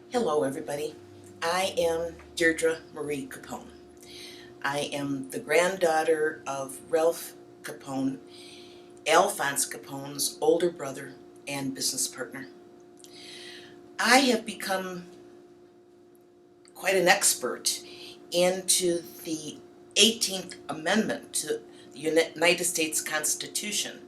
Hello everybody. I am Deirdre Marie Capone. I am the granddaughter of Ralph Capone, Alphonse Capone's older brother and business partner. I have become quite an expert into the 18th Amendment to the United States Constitution.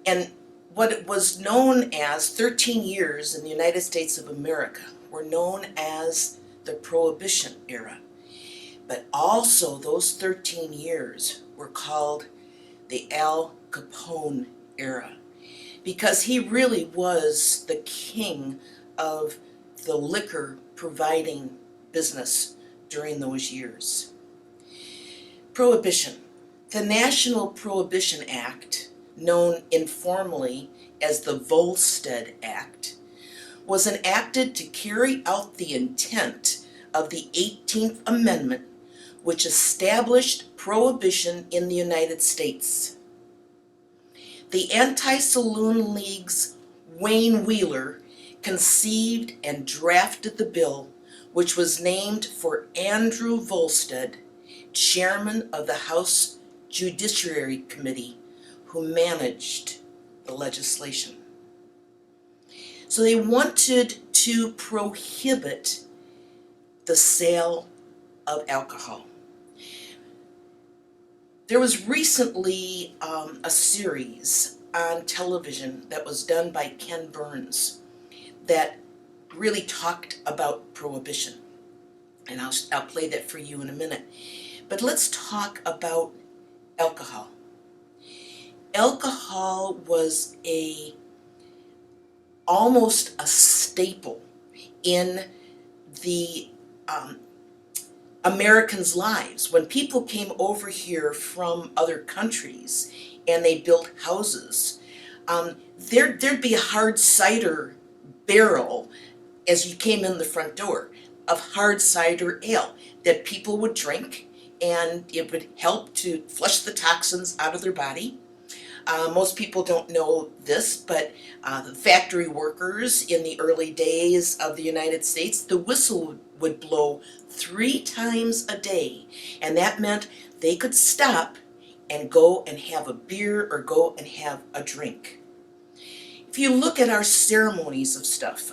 And what was known as 13 years in the United States of America were known as the Prohibition era. But also those 13 years were called the Al Capone era, because he really was the king of the liquor providing business during those years. Prohibition. The National Prohibition Act, known informally as the Volstead Act, was enacted to carry out the intent of the 18th Amendment, which established prohibition in the United States. The Anti-Saloon League's Wayne Wheeler conceived and drafted the bill, which was named for Andrew Volstead, chairman of the House Judiciary Committee, who managed the legislation. So they wanted to prohibit the sale of alcohol. There was recently a series on television that was done by Ken Burns that really talked about prohibition. And I'll play that for you in a minute. But let's talk about alcohol. Alcohol was almost a staple in the Americans' lives. When people came over here from other countries and they built houses, there'd be a hard cider barrel as you came in the front door of hard cider ale that people would drink, and it would help to flush the toxins out of their body. Most people don't know this, but the factory workers in the early days of the United States, the whistle would blow 3 times a day, and that meant they could stop and go and have a beer or go and have a drink. If you look at our ceremonies of stuff,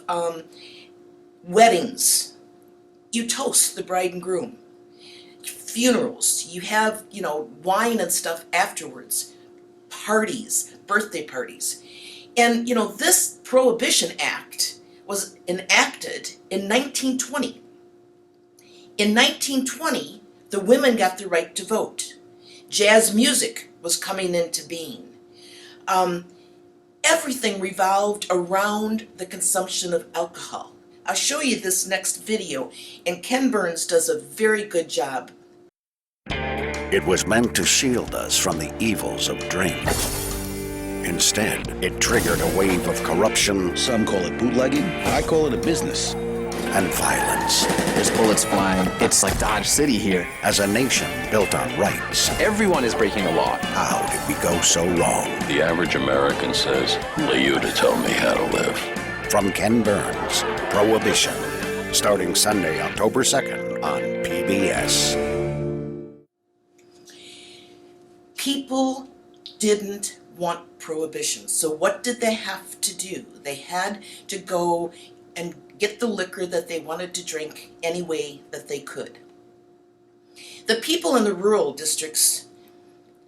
weddings, you toast the bride and groom. Funerals, you have, wine and stuff afterwards. Parties, birthday parties. And, this Prohibition Act was enacted in 1920. In 1920, the women got the right to vote. Jazz music was coming into being. Everything revolved around the consumption of alcohol. I'll show you this next video, and Ken Burns does a very good job. It was meant to shield us from the evils of drink. Instead, it triggered a wave of corruption. Some call it bootlegging. I call it a business. And violence. There's bullets flying. It's like Dodge City here. As a nation built on rights. Everyone is breaking the law. How did we go so wrong? The average American says, "Who are you to tell me how to live?" From Ken Burns, Prohibition. Starting Sunday, October 2nd on PBS. People didn't want prohibition. So what did they have to do? They had to go and get the liquor that they wanted to drink any way that they could. The people in the rural districts,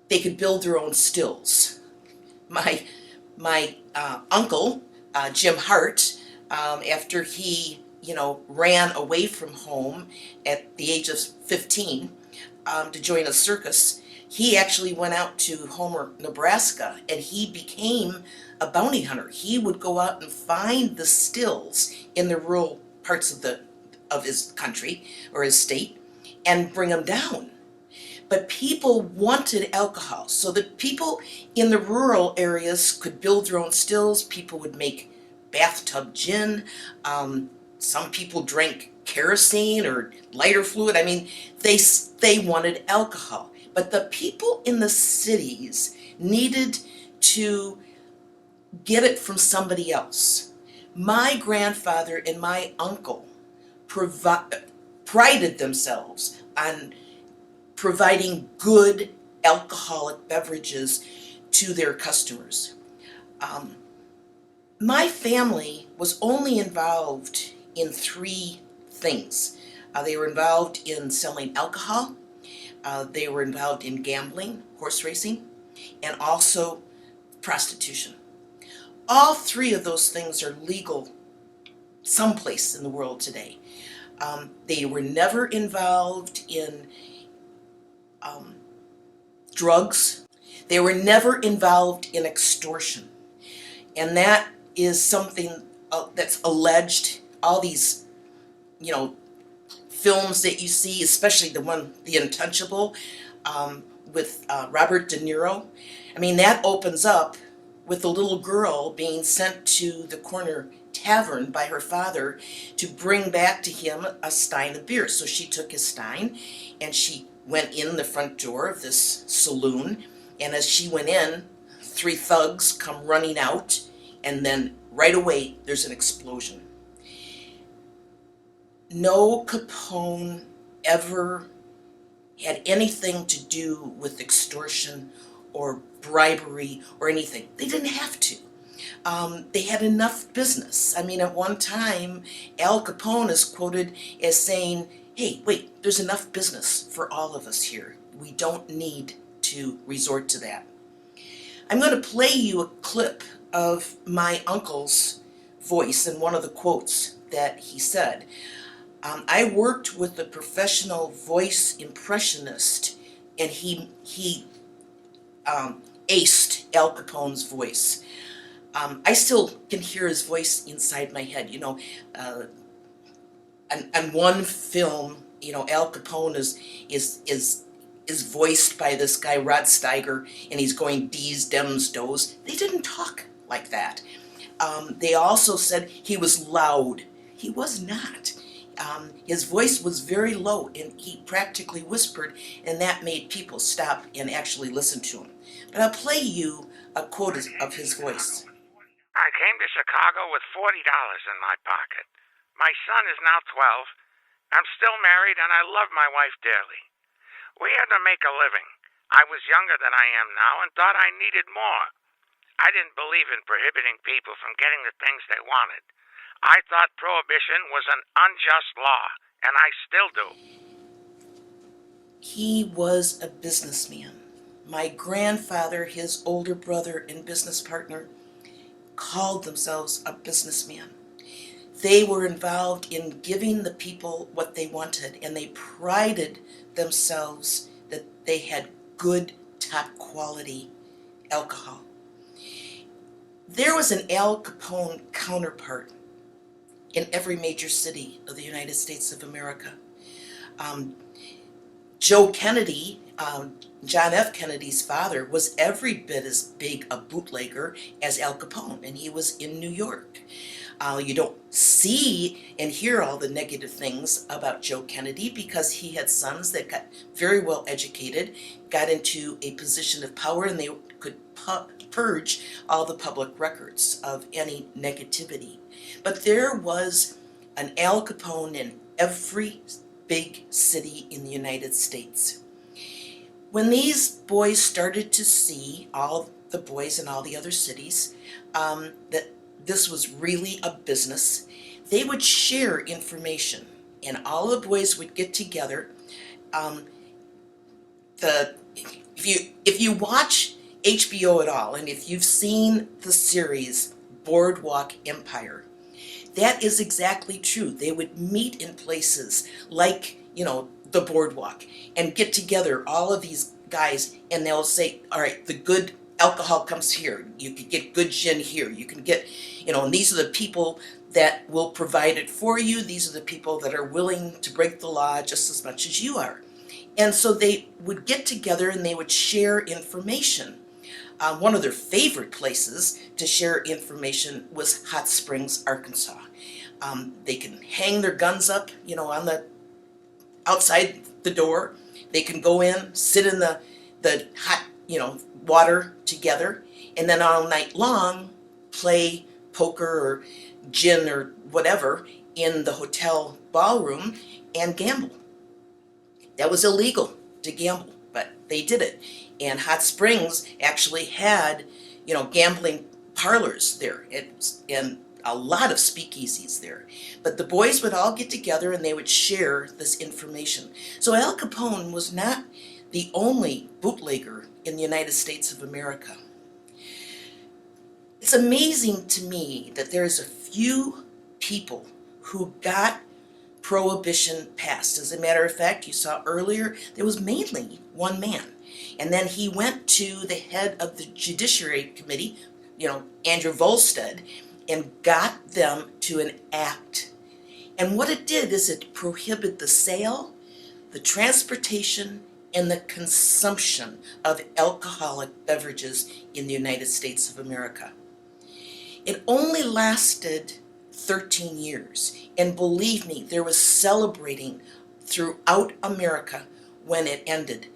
they could build their own stills. My uncle, Jim Hart, after he, ran away from home at the age of 15 to join a circus, he actually went out to Homer, Nebraska, and he became a bounty hunter. He would go out and find the stills in the rural parts of his country or his state and bring them down. But people wanted alcohol, so the people in the rural areas could build their own stills. People would make bathtub gin. Some people drank kerosene or lighter fluid. I mean, they wanted alcohol. But the people in the cities needed to get it from somebody else. My grandfather and my uncle prided themselves on providing good alcoholic beverages to their customers. My family was only involved in three things. They were involved in selling alcohol, they were involved in gambling, horse racing, and also prostitution. All three of those things are legal someplace in the world today. They were never involved in drugs. They were never involved in extortion. And that is something that's alleged. All these, films that you see, especially the one, The Untouchable, with Robert De Niro. I mean, that opens up with a little girl being sent to the corner tavern by her father to bring back to him a stein of beer. So she took his stein and she went in the front door of this saloon, and as she went in, three thugs come running out, and then right away there's an explosion. No Capone ever had anything to do with extortion or bribery or anything. They didn't have to. They had enough business. I mean, at one time, Al Capone is quoted as saying, hey, wait, there's enough business for all of us here. We don't need to resort to that. I'm going to play you a clip of my uncle's voice and one of the quotes that he said. I worked with a professional voice impressionist, and he aced Al Capone's voice. I still can hear his voice inside my head. On one film, Al Capone is voiced by this guy Rod Steiger, and he's going D's, Dems, Does. They didn't talk like that. They also said he was loud. He was not. His voice was very low, and he practically whispered, and that made people stop and actually listen to him. But I'll play you a quote of his voice. I came to Chicago with $40 in my pocket. My son is now 12. I'm still married, and I love my wife dearly. We had to make a living. I was younger than I am now and thought I needed more. I didn't believe in prohibiting people from getting the things they wanted. I thought prohibition was an unjust law, and I still do. He was a businessman. My grandfather, his older brother and business partner, called themselves a businessman. They were involved in giving the people what they wanted, and they prided themselves that they had good, top quality alcohol. There was an Al Capone counterpart in every major city of the United States of America. Joe Kennedy, John F. Kennedy's father, was every bit as big a bootlegger as Al Capone, and he was in New York. You don't see and hear all the negative things about Joe Kennedy because he had sons that got very well educated, got into a position of power, and they could purge all the public records of any negativity. But there was an Al Capone in every big city in the United States. When these boys started to see, all the boys in all the other cities, that this was really a business, they would share information, and all the boys would get together. If you watch HBO at all, and if you've seen the series Boardwalk Empire, that is exactly true. They would meet in places like, the boardwalk, and get together, all of these guys, and they'll say, all right, the good alcohol comes here. You can get good gin here. You can get, and these are the people that will provide it for you. These are the people that are willing to break the law just as much as you are. And so they would get together and they would share information. One of their favorite places to share information was Hot Springs, Arkansas. They can hang their guns up, on the outside the door. They can go in, sit in the hot, water together, and then all night long play poker or gin or whatever in the hotel ballroom and gamble. That was illegal to gamble, but they did it. And Hot Springs actually had, gambling parlors there. And a lot of speakeasies there. But the boys would all get together and they would share this information. So Al Capone was not the only bootlegger in the United States of America. It's amazing to me that there's a few people who got Prohibition passed. As a matter of fact, you saw earlier, there was mainly one man. And then he went to the head of the Judiciary Committee, Andrew Volstead, and got them to enact. And what it did is it prohibited the sale, the transportation, and the consumption of alcoholic beverages in the United States of America. It only lasted 13 years, and believe me, there was celebrating throughout America when it ended.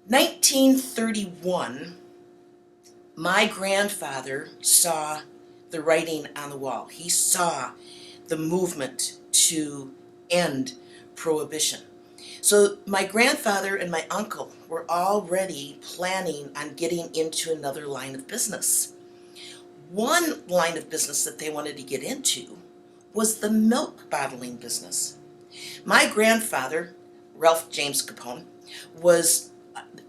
1931, my grandfather saw the writing on the wall. He saw the movement to end Prohibition. So my grandfather and my uncle were already planning on getting into another line of business. One line of business that they wanted to get into was the milk bottling business. My grandfather, Ralph James Capone,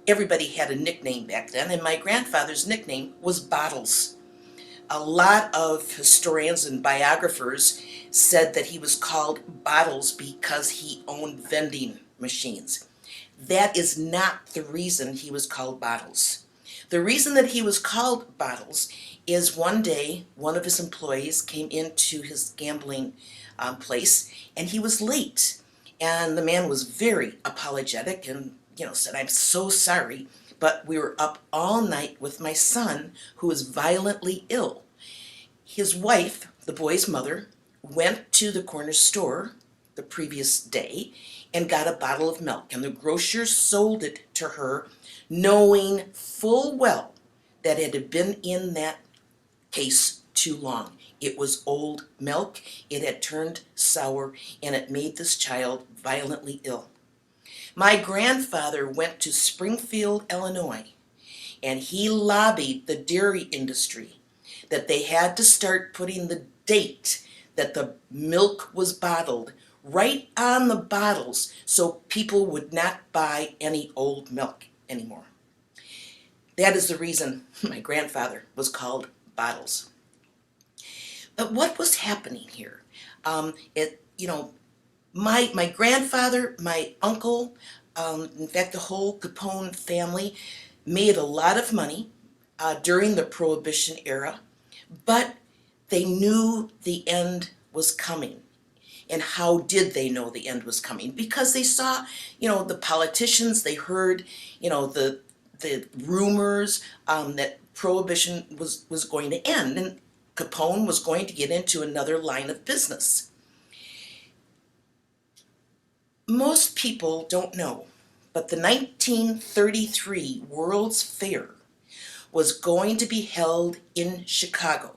everybody had a nickname back then, and my grandfather's nickname was Bottles. A lot of historians and biographers said that he was called Bottles because he owned vending machines. That is not the reason he was called Bottles. The reason that he was called Bottles is one day one of his employees came into his gambling place and he was late. And the man was very apologetic and said, "I'm so sorry, but we were up all night with my son who was violently ill." His wife, the boy's mother, went to the corner store the previous day and got a bottle of milk, and the grocer sold it to her knowing full well that it had been in that case too long. It was old milk, it had turned sour, and it made this child violently ill. My grandfather went to Springfield, Illinois, and he lobbied the dairy industry that they had to start putting the date that the milk was bottled right on the bottles so people would not buy any old milk anymore. That is the reason my grandfather was called Bottles. But what was happening here? My grandfather, my uncle, in fact, the whole Capone family made a lot of money during the Prohibition era, but they knew the end was coming. And how did they know the end was coming? Because they saw, the politicians, they heard, the rumors that Prohibition was going to end, and Capone was going to get into another line of business. Most people don't know, but the 1933 World's Fair was going to be held in Chicago,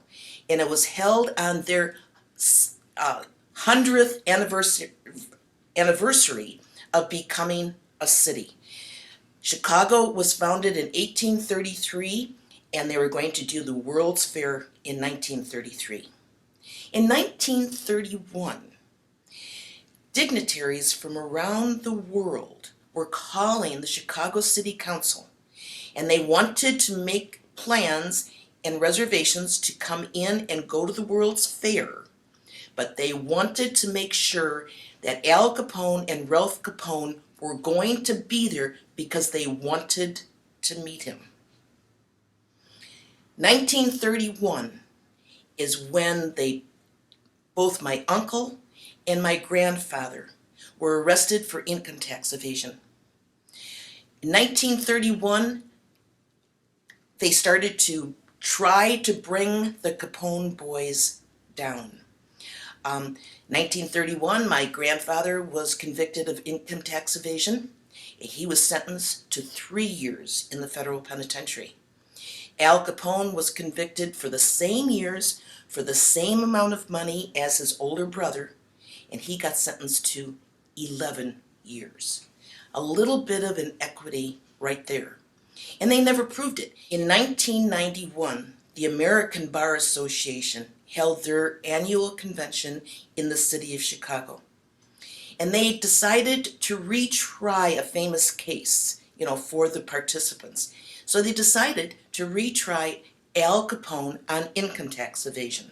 and it was held on their 100th anniversary of becoming a city. Chicago was founded in 1833, and they were going to do the World's Fair in 1933. In 1931, dignitaries from around the world were calling the Chicago City Council, and they wanted to make plans and reservations to come in and go to the World's Fair, but they wanted to make sure that Al Capone and Ralph Capone were going to be there because they wanted to meet him. 1931 is when both my uncle and my grandfather were arrested for income tax evasion. In 1931, they started to try to bring the Capone boys down. 1931, my grandfather was convicted of income tax evasion. He was sentenced to 3 years in the federal penitentiary. Al Capone was convicted for the same years for the same amount of money as his older brother, and he got sentenced to 11 years. A little bit of inequity right there. And they never proved it. In 1991, the American Bar Association held their annual convention in the city of Chicago. And they decided to retry a famous case, for the participants. So they decided to retry Al Capone on income tax evasion.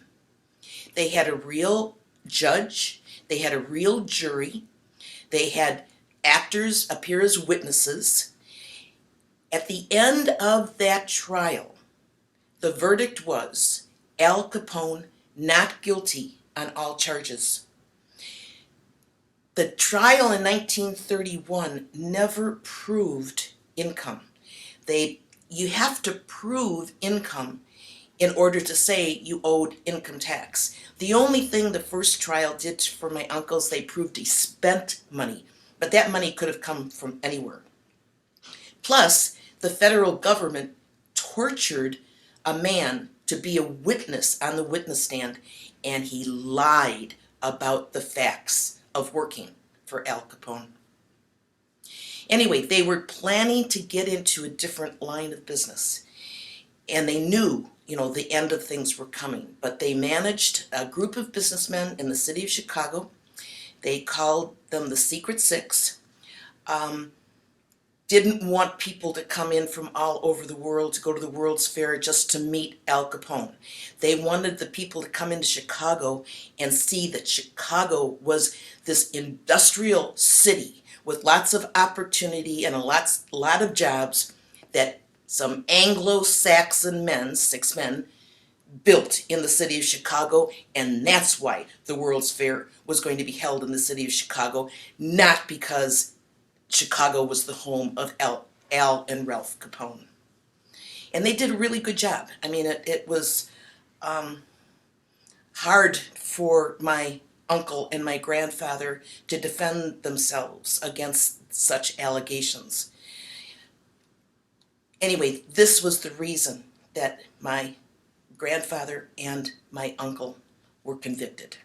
They had a real judge, they had a real jury, they had actors appear as witnesses. At the end of that trial, the verdict was Al Capone not guilty on all charges. The trial in 1931 never proved income. You have to prove income in order to say you owed income tax. The only thing the first trial did for my uncles, they proved he spent money, but that money could have come from anywhere. Plus, the federal government tortured a man to be a witness on the witness stand, and he lied about the facts of working for Al Capone. Anyway, they were planning to get into a different line of business, and they knew, the end of things were coming, but they managed a group of businessmen in the city of Chicago. They called them the Secret Six. Didn't want people to come in from all over the world to go to the World's Fair just to meet Al Capone. They wanted the people to come into Chicago and see that Chicago was this industrial city with lots of opportunity and a lot of jobs that some Anglo-Saxon men, 6 men, built in the city of Chicago, and that's why the World's Fair was going to be held in the city of Chicago, not because Chicago was the home of Al and Ralph Capone. And they did a really good job. I mean, it was hard for my uncle and my grandfather to defend themselves against such allegations. Anyway, this was the reason that my grandfather and my uncle were convicted.